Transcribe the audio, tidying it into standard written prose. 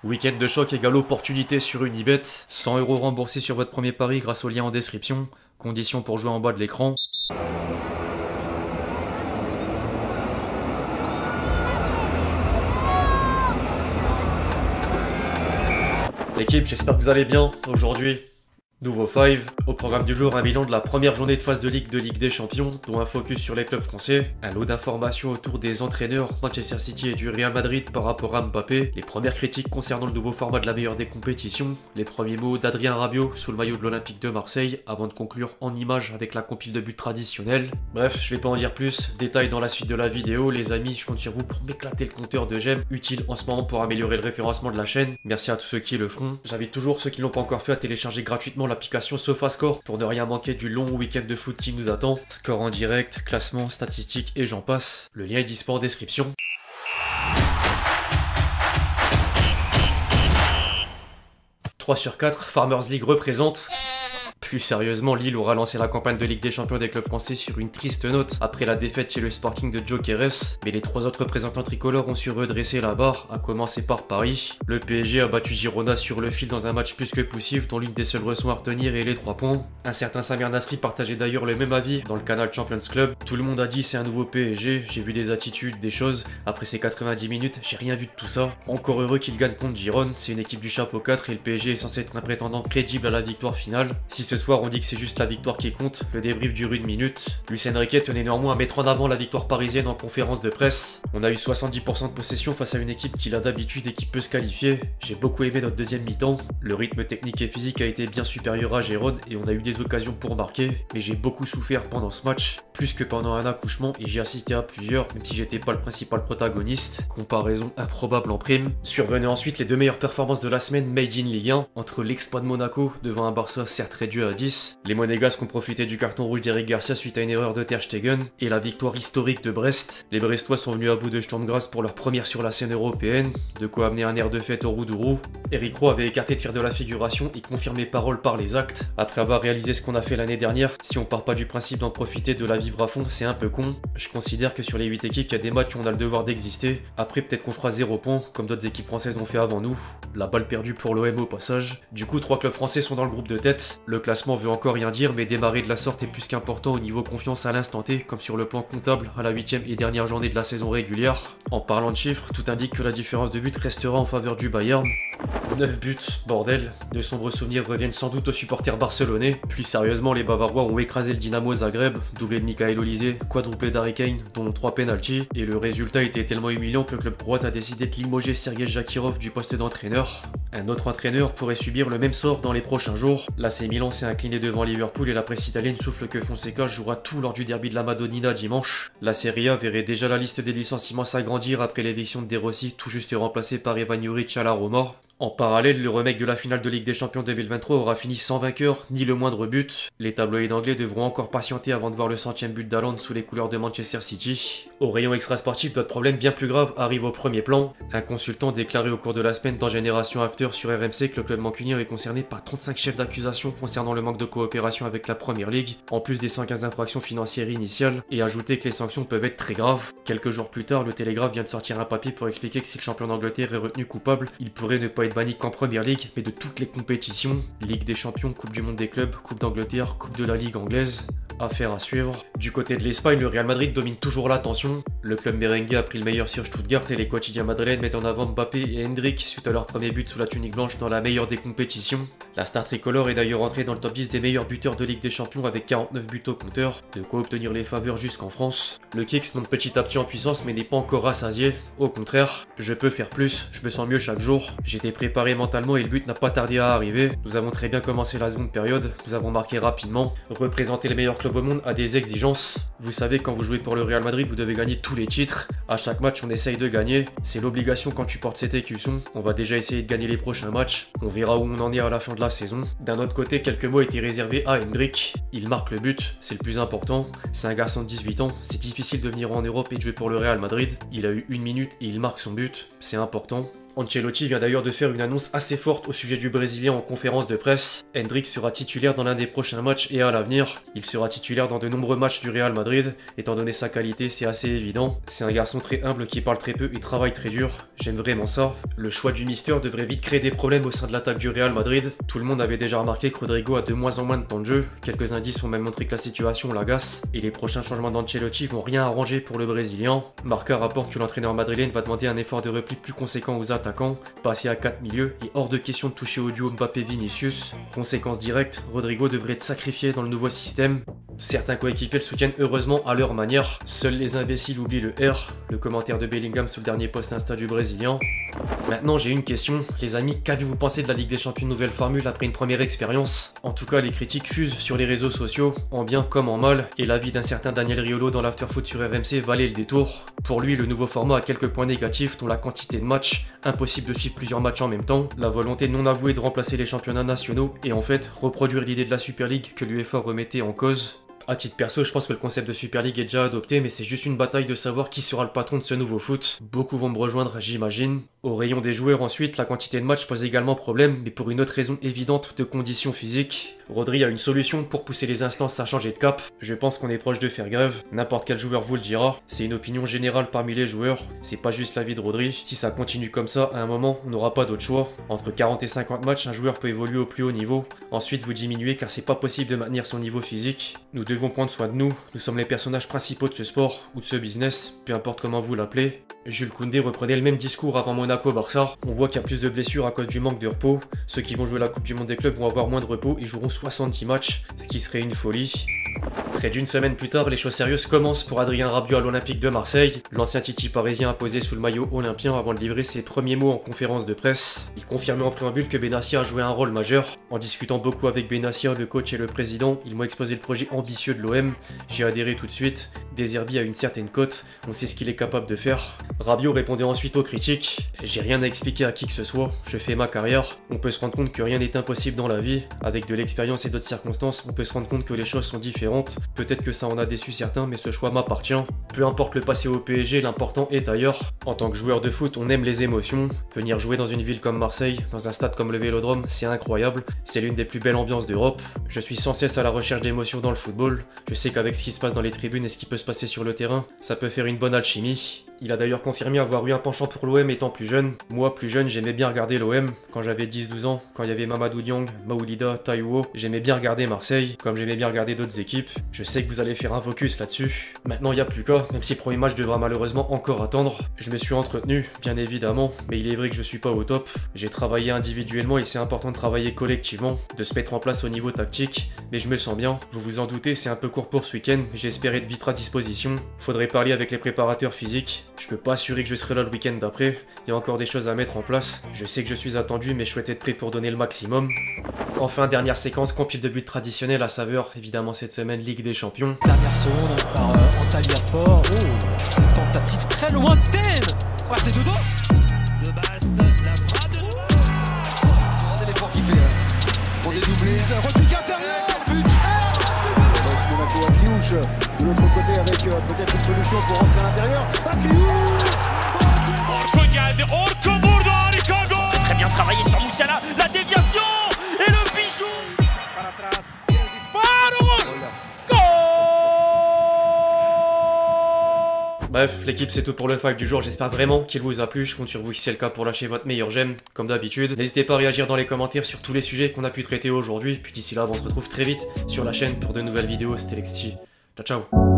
Week-end de choc égale opportunité sur Unibet. 100 € remboursés sur votre premier pari grâce au lien en description. Conditions pour jouer en bas de l'écran. L'équipe, j'espère que vous allez bien. Aujourd'hui, nouveau 5. Au programme du jour, un bilan de la première journée de phase de Ligue des Champions, dont un focus sur les clubs français, un lot d'informations autour des entraîneurs Manchester City et du Real Madrid par rapport à Mbappé, les premières critiques concernant le nouveau format de la meilleure des compétitions, les premiers mots d'Adrien Rabiot sous le maillot de l'Olympique de Marseille, avant de conclure en images avec la compile de buts traditionnelle. Bref, je vais pas en dire plus, détails dans la suite de la vidéo, les amis, je compte sur vous pour m'éclater le compteur de j'aime, utile en ce moment pour améliorer le référencement de la chaîne. Merci à tous ceux qui le feront. J'invite toujours ceux qui l'ont pas encore fait à télécharger gratuitement l'application SofaScore pour ne rien manquer du long week-end de foot qui nous attend. Score en direct, classement, statistiques et j'en passe. Le lien est dispo en description. « 3 sur 4, Farmers League représente. Plus sérieusement, Lille aura lancé la campagne de Ligue des Champions des clubs français sur une triste note après la défaite chez le Sporting de Gyökeres, mais les trois autres représentants tricolores ont su redresser la barre, à commencer par Paris. Le PSG a battu Girona sur le fil dans un match plus que poussif dont l'une des seules leçons à retenir est les 3 points. Un certain Samir Nasri partageait d'ailleurs le même avis dans le canal Champions Club. Tout le monde a dit c'est un nouveau PSG, j'ai vu des attitudes, des choses. Après ces 90 minutes, j'ai rien vu de tout ça. Encore heureux qu'il gagne contre Girona, c'est une équipe du chapeau 4 et le PSG est censé être un prétendant crédible à la victoire finale. Si ce soir on dit que c'est juste la victoire qui compte, le débrief dure 1 minute. Luis Enrique tenait néanmoins à mettre en avant la victoire parisienne en conférence de presse. On a eu 70% de possession face à une équipe qui l'a d'habitude et qui peut se qualifier. J'ai beaucoup aimé notre deuxième mi-temps. Le rythme technique et physique a été bien supérieur à Gérone et on a eu des occasions pour marquer. Mais j'ai beaucoup souffert pendant ce match, plus que pendant un accouchement, et j'ai assisté à plusieurs, même si j'étais pas le principal protagoniste. Comparaison improbable en prime. Survenaient ensuite les deux meilleures performances de la semaine made in Ligue 1, entre l'exploit de Monaco devant un Barça certes réduit à 10. Les Monégasques ont profité du carton rouge d'Eric Garcia suite à une erreur de Ter Stegen et la victoire historique de Brest. Les Brestois sont venus à bout de Sturm Graz pour leur première sur la scène européenne, de quoi amener un air de fête au Roudourou. Eric Roy avait écarté de faire de la figuration et confirme les paroles par les actes. Après avoir réalisé ce qu'on a fait l'année dernière, si on part pas du principe d'en profiter, de la vivre à fond, c'est un peu con. Je considère que sur les 8 équipes, il y a des matchs où on a le devoir d'exister. Après, peut-être qu'on fera 0 points, comme d'autres équipes françaises ont fait avant nous. La balle perdue pour l'OM au passage. Du coup, 3 clubs français sont dans le groupe de tête. Le classement veut encore rien dire, mais démarrer de la sorte est plus qu'important au niveau confiance à l'instant T, comme sur le plan comptable à la 8e et dernière journée de la saison régulière. En parlant de chiffres, tout indique que la différence de but restera en faveur du Bayern. 9 buts, bordel. De sombres souvenirs reviennent sans doute aux supporters barcelonais. Plus sérieusement, les Bavarois ont écrasé le Dynamo Zagreb, doublé de Michael Olise, quadruplé d'Harry Kane, dont 3 pénaltys, et le résultat était tellement humiliant que le club croate a décidé de limoger Sergej Jakirov du poste d'entraîneur. Un autre entraîneur pourrait subir le même sort dans les prochains jours. L'AC Milan s'est incliné devant Liverpool et la presse italienne souffle que Fonseca jouera tout lors du derby de la Madonnina dimanche. La Serie A verrait déjà la liste des licenciements s'agrandir après l'éviction de De Rossi, tout juste remplacé par Ivan Juric à la Roma. En parallèle, le remake de la finale de Ligue des Champions 2023 aura fini sans vainqueur, ni le moindre but. Les tabloïds anglais devront encore patienter avant de voir le 100e but d'Haaland sous les couleurs de Manchester City. Au rayon extra-sportif, d'autres problèmes bien plus graves arrivent au premier plan. Un consultant déclaré au cours de la semaine dans Génération After sur RMC que le club mancunien est concerné par 35 chefs d'accusation concernant le manque de coopération avec la Première Ligue, en plus des 115 infractions financières initiales, et ajouter que les sanctions peuvent être très graves. Quelques jours plus tard, le Télégraphe vient de sortir un papier pour expliquer que si le champion d'Angleterre est retenu coupable, il pourrait ne pas être banni qu'en Première Ligue, mais de toutes les compétitions. Ligue des Champions, Coupe du Monde des clubs, Coupe d'Angleterre, Coupe de la Ligue anglaise. Affaire à suivre. Du côté de l'Espagne, le Real Madrid domine toujours l'attention. Le club merengue a pris le meilleur sur Stuttgart et les quotidiens madrilènes mettent en avant Mbappé et Hendrik suite à leur premier but sous la tunique blanche dans la meilleure des compétitions. La star tricolore est d'ailleurs entrée dans le top 10 des meilleurs buteurs de Ligue des Champions avec 49 buts au compteur, de quoi obtenir les faveurs jusqu'en France. Le Kicks monte petit à petit en puissance mais n'est pas encore rassasié. Au contraire, je peux faire plus, je me sens mieux chaque jour. J'étais préparé mentalement et le but n'a pas tardé à arriver. Nous avons très bien commencé la seconde période, nous avons marqué rapidement. Représenter les meilleurs clubs au monde a des exigences. Vous savez, quand vous jouez pour le Real Madrid, vous devez gagner tous les titres. À chaque match, on essaye de gagner. C'est l'obligation quand tu portes cette écusson. On va déjà essayer de gagner les prochains matchs. On verra où on en est à la fin de la saison. D'un autre côté, quelques mots étaient réservés à Hendrik. Il marque le but, c'est le plus important. C'est un garçon de 18 ans. C'est difficile de venir en Europe et de jouer pour le Real Madrid. Il a eu 1 minute et il marque son but. C'est important. Ancelotti vient d'ailleurs de faire une annonce assez forte au sujet du Brésilien en conférence de presse. Hendrik sera titulaire dans l'un des prochains matchs et à l'avenir. Il sera titulaire dans de nombreux matchs du Real Madrid. Étant donné sa qualité, c'est assez évident. C'est un garçon très humble qui parle très peu et travaille très dur. J'aime vraiment ça. Le choix du Mister devrait vite créer des problèmes au sein de l'attaque du Real Madrid. Tout le monde avait déjà remarqué que Rodrigo a de moins en moins de temps de jeu. Quelques indices ont même montré que la situation l'agace. Et les prochains changements d'Ancelotti vont rien arranger pour le Brésilien. Marca rapporte que l'entraîneur madrilène va demander un effort de repli plus conséquent aux attaquants, passer à 4 milieux et hors de question de toucher au duo Mbappé-Vinicius. Conséquence directe, Rodrigo devrait être sacrifié dans le nouveau système. Certains coéquipiers le soutiennent heureusement à leur manière. Seuls les imbéciles oublient le R, le commentaire de Bellingham sous le dernier post Insta du Brésilien. Maintenant j'ai une question, les amis, qu'avez-vous pensé de la Ligue des Champions nouvelle formule après une première expérience? En tout cas les critiques fusent sur les réseaux sociaux, en bien comme en mal, et l'avis d'un certain Daniel Riolo dans l'Afterfoot sur RMC valait le détour. Pour lui le nouveau format a quelques points négatifs dont la quantité de matchs, impossible de suivre plusieurs matchs en même temps, la volonté non avouée de remplacer les championnats nationaux et en fait reproduire l'idée de la Super League que l'UEFA remettait en cause. A titre perso, je pense que le concept de Super League est déjà adopté, mais c'est juste une bataille de savoir qui sera le patron de ce nouveau foot. Beaucoup vont me rejoindre, j'imagine. Au rayon des joueurs ensuite, la quantité de matchs pose également problème, mais pour une autre raison évidente de conditions physiques. Rodri a une solution pour pousser les instances à changer de cap. Je pense qu'on est proche de faire grève, n'importe quel joueur vous le dira. C'est une opinion générale parmi les joueurs, c'est pas juste l'avis de Rodri. Si ça continue comme ça, à un moment, on n'aura pas d'autre choix. Entre 40 et 50 matchs, un joueur peut évoluer au plus haut niveau. Ensuite, vous diminuez car c'est pas possible de maintenir son niveau physique. Nous devons prendre soin de nous sommes les personnages principaux de ce sport ou de ce business, peu importe comment vous l'appelez. Jules Koundé reprenait le même discours avant Monaco-Barça. On voit qu'il y a plus de blessures à cause du manque de repos. Ceux qui vont jouer la Coupe du Monde des clubs vont avoir moins de repos et joueront 70 matchs, ce qui serait une folie. Près d'une semaine plus tard, les choses sérieuses commencent pour Adrien Rabiot à l'Olympique de Marseille. L'ancien Titi parisien a posé sous le maillot olympien avant de livrer ses premiers mots en conférence de presse. Il confirmait en préambule que Benassia a joué un rôle majeur. En discutant beaucoup avec Benassia, le coach et le président, ils m'ont exposé le projet ambitieux de l'OM. J'ai adhéré tout de suite. Deserbi a une certaine cote, on sait ce qu'il est capable de faire. Rabiot répondait ensuite aux critiques. J'ai rien à expliquer à qui que ce soit, je fais ma carrière. On peut se rendre compte que rien n'est impossible dans la vie. Avec de l'expérience et d'autres circonstances, on peut se rendre compte que les choses sont différentes. Peut-être que ça en a déçu certains, mais ce choix m'appartient. Peu importe le passé au PSG, l'important est ailleurs. En tant que joueur de foot, on aime les émotions. Venir jouer dans une ville comme Marseille, dans un stade comme le Vélodrome, c'est incroyable. C'est l'une des plus belles ambiances d'Europe. Je suis sans cesse à la recherche d'émotions dans le football. Je sais qu'avec ce qui se passe dans les tribunes et ce qui peut se passer sur le terrain, ça peut faire une bonne alchimie. Il a d'ailleurs confirmé avoir eu un penchant pour l'OM étant plus jeune. Moi, plus jeune, j'aimais bien regarder l'OM. Quand j'avais 10-12 ans, quand il y avait Mamadou Diong, Maoulida, Taiwo, j'aimais bien regarder Marseille, comme j'aimais bien regarder d'autres équipes. Je sais que vous allez faire un focus là-dessus. Maintenant, il n'y a plus qu'à, même si le premier match devra malheureusement encore attendre. Je me suis entretenu, bien évidemment, mais il est vrai que je suis pas au top. J'ai travaillé individuellement et c'est important de travailler collectivement, de se mettre en place au niveau tactique, mais je me sens bien. Vous vous en doutez, c'est un peu court pour ce week-end, j'espère être vite à disposition. Faudrait parler avec les préparateurs physiques. Je peux pas assurer que je serai là le week-end d'après, il y a encore des choses à mettre en place. Je sais que je suis attendu, mais je souhaite être prêt pour donner le maximum. Enfin, dernière séquence, compile de buts traditionnel à saveur, évidemment cette semaine, Ligue des Champions. Dernière seconde par Antalya Sport. Oh, tentative très lointaine. Oh, c'est Dodo. De Bast, la frappe de Regardez l'effort qu'il fait pour dédoubler. C'est un repique intérieur. But. Monaco à Cliouche. De l'autre côté avec peut-être une solution pour rentrer à l'intérieur. très bien travaillé sur Moussiala. La déviation et le bijou. Bref, l'équipe c'est tout pour le 5 du jour, j'espère vraiment qu'il vous a plu, je compte sur vous si c'est le cas pour lâcher votre meilleur j'aime, comme d'habitude. N'hésitez pas à réagir dans les commentaires sur tous les sujets qu'on a pu traiter aujourd'hui, puis d'ici là on se retrouve très vite sur la chaîne pour de nouvelles vidéos, c'était Lexti. Ciao ciao.